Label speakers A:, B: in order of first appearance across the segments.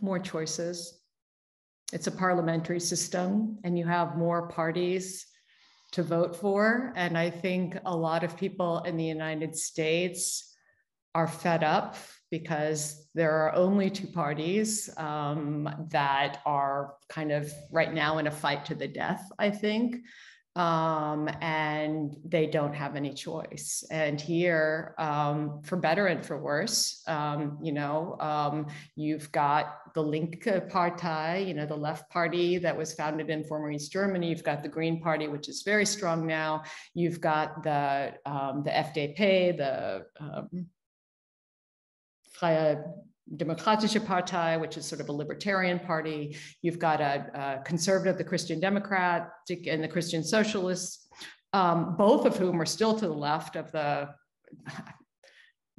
A: more choices. It's a parliamentary system, and you have more parties to vote for. And I think a lot of people in the United States are fed up because there are only two parties that are kind of right now in a fight to the death, I think. And they don't have any choice. And here, for better and for worse, you've got the Linke Partei, the left party that was founded in former East Germany. You've got the Green Party, which is very strong now. You've got the FDP, the Freie Demokratische Partei, which is sort of a libertarian party. You've got a conservative, the Christian Democratic, and the Christian Socialists, both of whom are still to the left of the,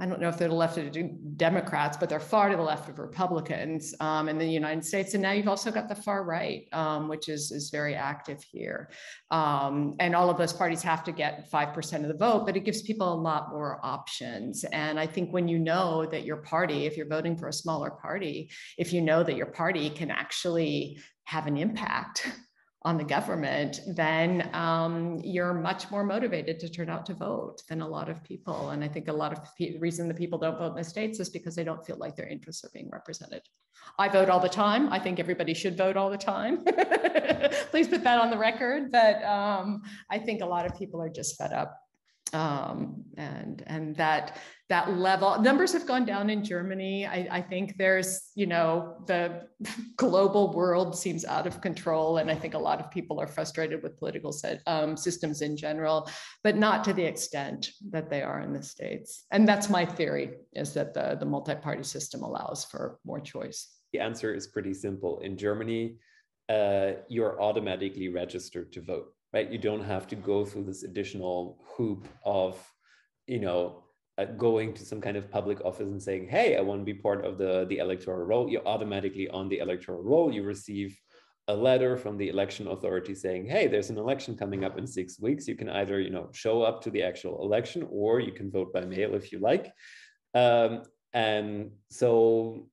A: I don't know if they're the left of the Democrats, but they're far to the left of Republicans in the United States. And now you've also got the far right, which is very active here. And all of those parties have to get 5% of the vote, but it gives people a lot more options. And I think when you know that your party, if you're voting for a smaller party, if you know that your party can actually have an impact on the government, then you're much more motivated to turn out to vote than a lot of people. And I think a lot of the reason that people don't vote in the States is because they don't feel like their interests are being represented. I vote all the time. I think everybody should vote all the time. Please put that on the record. But I think a lot of people are just fed up. And that level, numbers have gone down in Germany. I think there's, the global world seems out of control. And I think a lot of people are frustrated with political systems in general, but not to the extent that they are in the States. And that's my theory, is that the multi-party system allows for more choice.
B: The answer is pretty simple. In Germany, you're automatically registered to vote. Right, you don't have to go through this additional hoop of, going to some kind of public office and saying, "Hey, I want to be part of the electoral roll." You're automatically on the electoral roll. You receive a letter from the election authority saying, "Hey, there's an election coming up in 6 weeks. You can either, show up to the actual election, or you can vote by mail if you like." And so,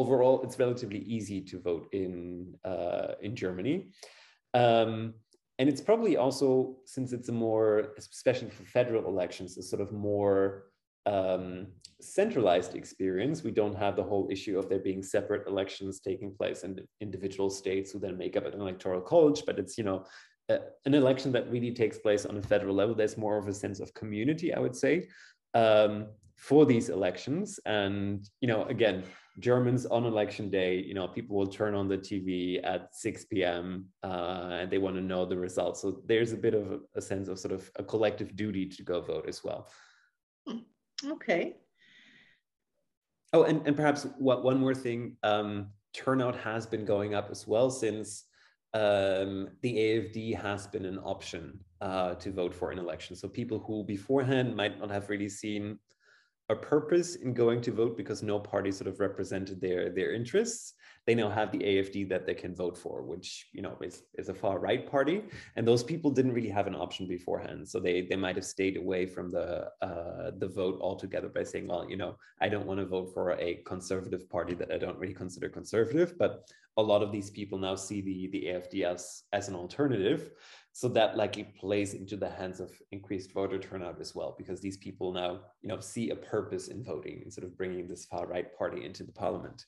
B: overall, it's relatively easy to vote in Germany. And it's probably also, since it's a more, especially for federal elections, a sort of more centralized experience. We don't have the whole issue of there being separate elections taking place in individual states who then make up an electoral college, but it's, an election that really takes place on a federal level. There's more of a sense of community, I would say, for these elections. And, again, Germans on election day, people will turn on the TV at 6 p.m. And they want to know the results. So there's a bit of a sense of sort of a collective duty to go vote as well.
A: Okay.
B: Oh, and perhaps one more thing, turnout has been going up as well since the AfD has been an option to vote for an election. So people who beforehand might not have really seen a purpose in going to vote because no party sort of represented their interests, they now have the AfD that they can vote for, which is a far right party, and those people didn't really have an option beforehand, so they might have stayed away from the vote altogether by saying, well, I don't want to vote for a conservative party that I don't really consider conservative. But a lot of these people now see the AfD as an alternative. So that likely plays into the hands of increased voter turnout as well, because these people now, see a purpose in voting instead of bringing this far right party into the parliament.